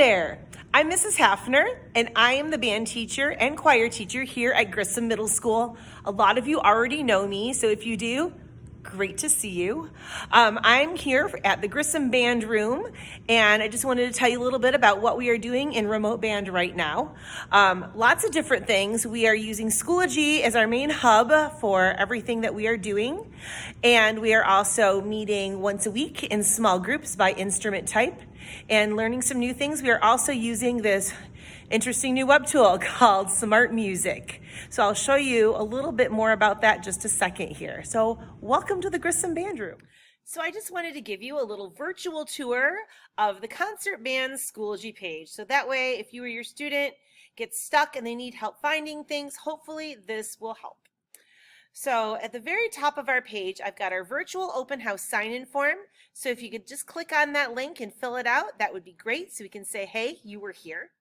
there, I'm Mrs. Haffner, and I am the band teacher and choir teacher here at Grissom Middle School. A lot of you already know me, so if you do, great to see you. I'm here at the Grissom Band Room, and I just wanted to tell you a little bit about what we are doing in remote band right now. Lots of different things. We are using Schoology as our main hub for everything that we are doing, and we are also meeting once a week in small groups by instrument type and learning some new things. We are also using this interesting new web tool called Smart Music. So I'll show you a little bit more about that just a second here. So welcome to the Grissom Band Room. So I just wanted to give you a little virtual tour of the concert band's Schoology page. So that way, if you or your student gets stuck and they need help finding things, hopefully this will help. So at the very top of our page, I've got our virtual open house sign-in form. So if you could just click on that link and fill it out, that would be great. So we can say, hey, you were here.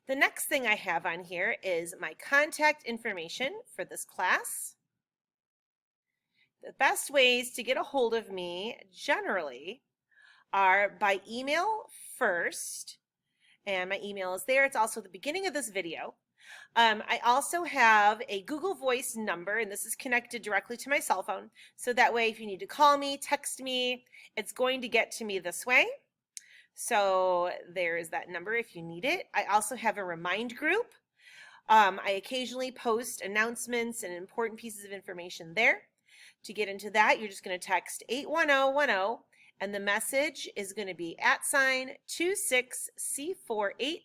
The next thing I have on here is my contact information for this class. The best ways to get a hold of me generally are by email first, and my email is there. It's also at the beginning of this video. I also have a Google Voice number, and this is connected directly to my cell phone. So that way, if you need to call me, text me, it's going to get to me this way. So there is that number if you need it. I also have a Remind group. I occasionally post announcements and important pieces of information there. To get into that, you're just going to text 81010, and the message is going to be @26C48F.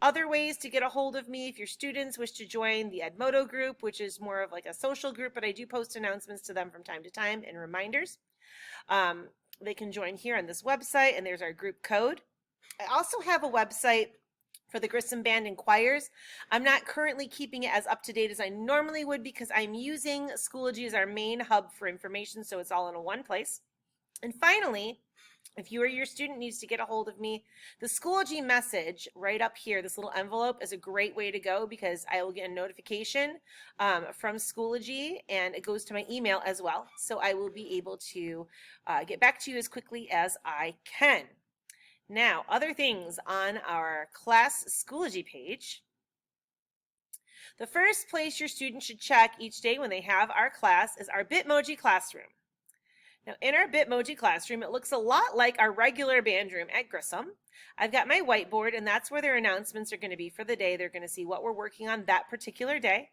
Other ways to get a hold of me if your students wish to join the Edmodo group, which is more of like a social group, but I do post announcements to them from time to time and reminders. They can join here on this website, and there's our group code. I also have a website for the Grissom Band and choirs. I'm not currently keeping it as up to date as I normally would because I'm using Schoology as our main hub for information, so it's all in one place. And finally, if you or your student needs to get a hold of me, the Schoology message right up here, this little envelope, is a great way to go because I will get a notification from Schoology, and it goes to my email as well. So I will be able to get back to you as quickly as I can. Now, other things on our class Schoology page. The first place your student should check each day when they have our class is our Bitmoji classroom. Now, in our Bitmoji classroom, it looks a lot like our regular band room at Grissom. I've got my whiteboard, and that's where their announcements are going to be for the day. They're going to see what we're working on that particular day.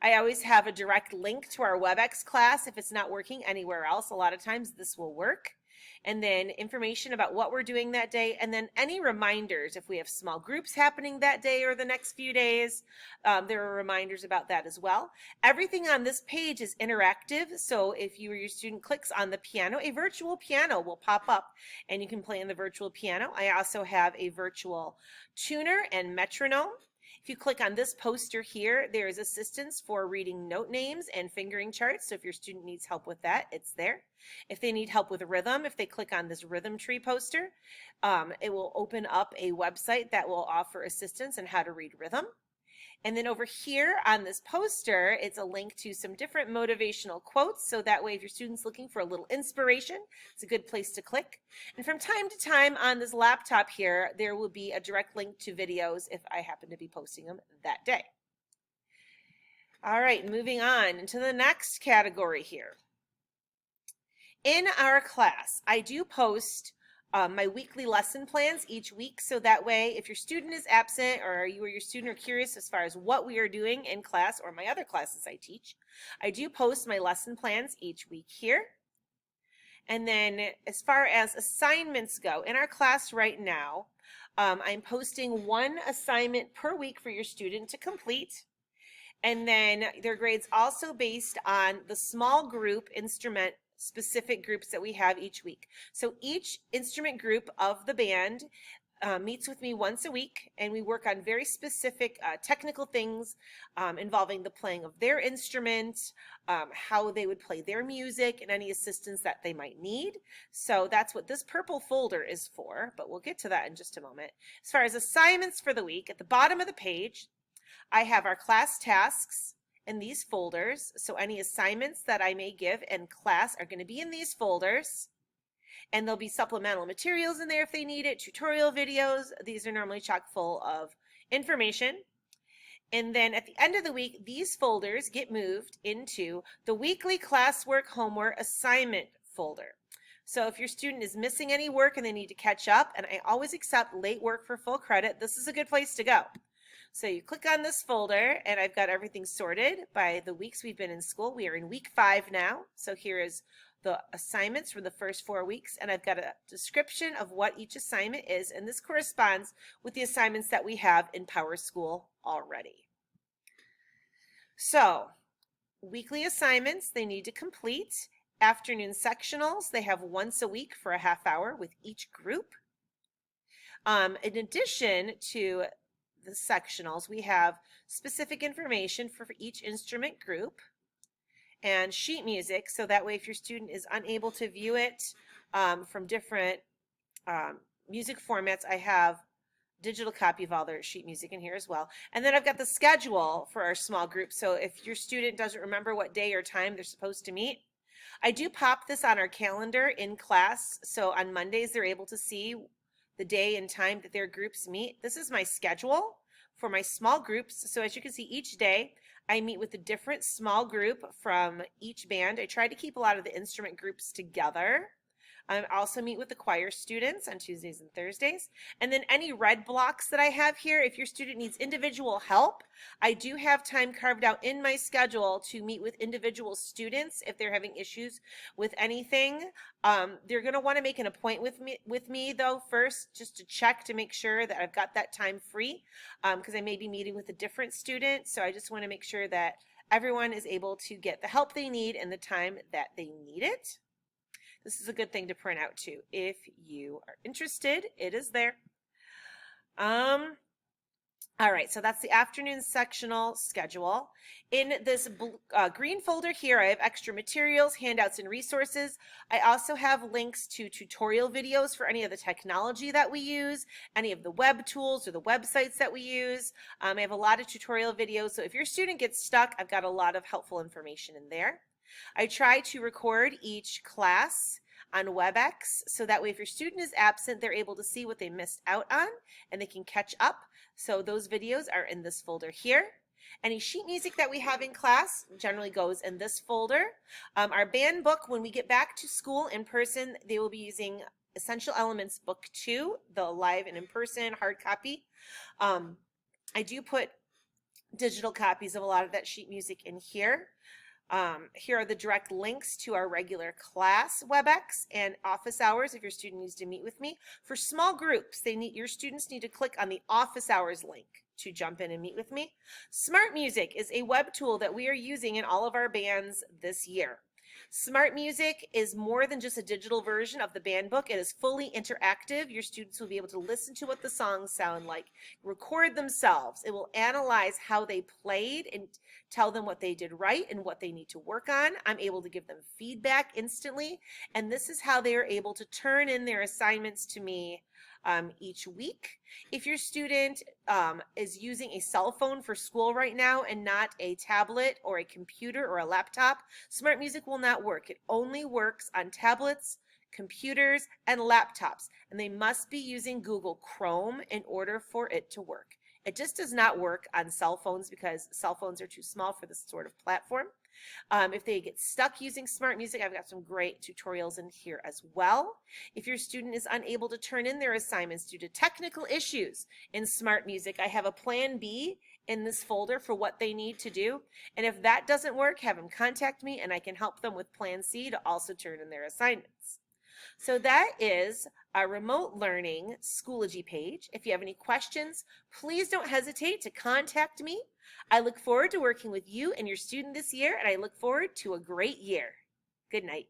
I always have a direct link to our WebEx class if it's not working anywhere else. A lot of times this will work. And then information about what we're doing that day, and then any reminders if we have small groups happening that day or the next few days. There are reminders about that as well. Everything on this page is interactive, so if you or your student clicks on the piano, a virtual piano will pop up and you can play on the virtual piano. I also have a virtual tuner and metronome. If you click on this poster here, there is assistance for reading note names and fingering charts. So if your student needs help with that, it's there. If they need help with rhythm, if they click on this rhythm tree poster, it will open up a website that will offer assistance on how to read rhythm. And then over here on this poster, it's a link to some different motivational quotes. So that way, if your student's looking for a little inspiration, it's a good place to click. And from time to time on this laptop here, there will be a direct link to videos if I happen to be posting them that day. All right, moving on into the next category here. In our class, I do post my weekly lesson plans each week, so that way if your student is absent or you or your student are curious as far as what we are doing in class or my other classes I teach, I do post my lesson plans each week here. And then as far as assignments go, in our class right now, I'm posting one assignment per week for your student to complete. And then their grades also based on the small group instrument specific groups that we have each week. So each instrument group of the band meets with me once a week, and we work on very specific technical things involving the playing of their instrument, how they would play their music, and any assistance that they might need. So that's what this purple folder is for, but we'll get to that in just a moment. As far as assignments for the week, at the bottom of the page, I have our class tasks in these folders. So any assignments that I may give in class are going to be in these folders. And there'll be supplemental materials in there if they need it, tutorial videos. These are normally chock full of information. And then at the end of the week, these folders get moved into the weekly classwork homework assignment folder. So if your student is missing any work and they need to catch up, and I always accept late work for full credit, this is a good place to go. So you click on this folder, and I've got everything sorted by the weeks we've been in school. We are in week 5 now. So here is the assignments for the first 4 weeks, and I've got a description of what each assignment is, and this corresponds with the assignments that we have in PowerSchool already. So weekly assignments they need to complete. Afternoon sectionals they have once a week for a half hour with each group. In addition to the sectionals, we have specific information for each instrument group and sheet music, so that way if your student is unable to view it from different music formats, I have digital copy of all their sheet music in here as well. And then I've got the schedule for our small group, so if your student doesn't remember what day or time they're supposed to meet, I do pop this on our calendar in class, so on Mondays they're able to see the day and time that their groups meet. This is my schedule for my small groups. So as you can see, each day I meet with a different small group from each band. I try to keep a lot of the instrument groups together. I also meet with the choir students on Tuesdays and Thursdays. And then any red blocks that I have here, if your student needs individual help, I do have time carved out in my schedule to meet with individual students if they're having issues with anything. They're going to want to make an appointment with me though first, just to check to make sure that I've got that time free, because I may be meeting with a different student. So I just want to make sure that everyone is able to get the help they need and the time that they need it. This is a good thing to print out too. If you are interested, it is there. All right, so that's the afternoon sectional schedule. In this green folder here, I have extra materials, handouts, and resources. I also have links to tutorial videos for any of the technology that we use, any of the web tools or the websites that we use. I have a lot of tutorial videos, so if your student gets stuck, I've got a lot of helpful information in there. I try to record each class on WebEx, so that way if your student is absent, they're able to see what they missed out on and they can catch up. So those videos are in this folder here. Any sheet music that we have in class generally goes in this folder. Our band book, when we get back to school in person, they will be using Essential Elements Book 2, the live and in-person hard copy. I do put digital copies of a lot of that sheet music in here. Here are the direct links to our regular class WebEx and office hours if your student needs to meet with me. For small groups, your students need to click on the office hours link to jump in and meet with me. Smart Music is a web tool that we are using in all of our bands this year. Smart Music is more than just a digital version of the band book. It is fully interactive. Your students will be able to listen to what the songs sound like, record themselves. It will analyze how they played and tell them what they did right and what they need to work on. I'm able to give them feedback instantly, and this is how they are able to turn in their assignments to me each week. If your student is using a cell phone for school right now and not a tablet or a computer or a laptop, Smart Music will not work. It only works on tablets, computers, and laptops, and they must be using Google Chrome in order for it to work. It just does not work on cell phones because cell phones are too small for this sort of platform. If they get stuck using Smart Music, I've got some great tutorials in here as well. If your student is unable to turn in their assignments due to technical issues in Smart Music, I have a plan B in this folder for what they need to do. And if that doesn't work, have them contact me and I can help them with plan C to also turn in their assignments. So that is our remote learning Schoology page. If you have any questions, please don't hesitate to contact me. I look forward to working with you and your student this year, and I look forward to a great year. Good night.